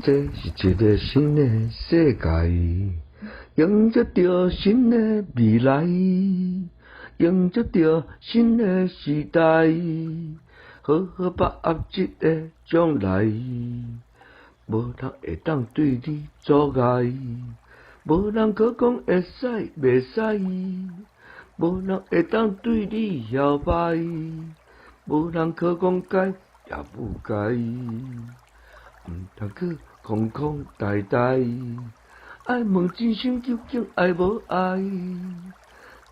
这是一个新的世界，迎接着新的未来，迎接着新的时代，好好把握这个将来。无人会当对你阻碍，无人可讲会使袂使，无人会当对你摇摆，无人可讲该也不该。毋通去空空呆呆，爱问真心究竟爱无爱？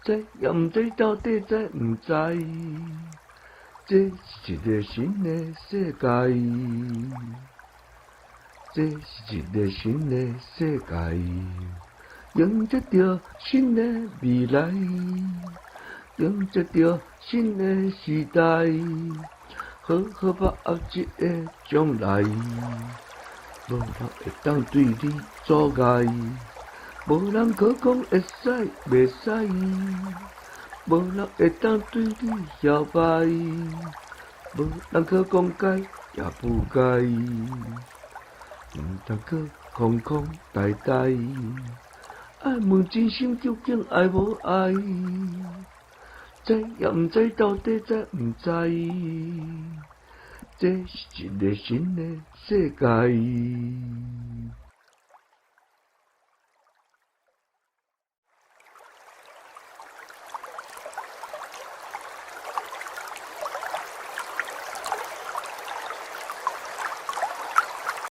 知也毋知到底知毋知？这是一个新的世界，这是一个新的世界，迎接着新的未来，迎接着新的时代。好好把握这个将来，无人会当对你阻碍，无人可讲会使袂使，无人会当对你摇摆，无人可讲该也不该，毋通去空空呆呆，爱问真心究竟爱无爱？知也毋知到底知毋知？这是一个新的世界。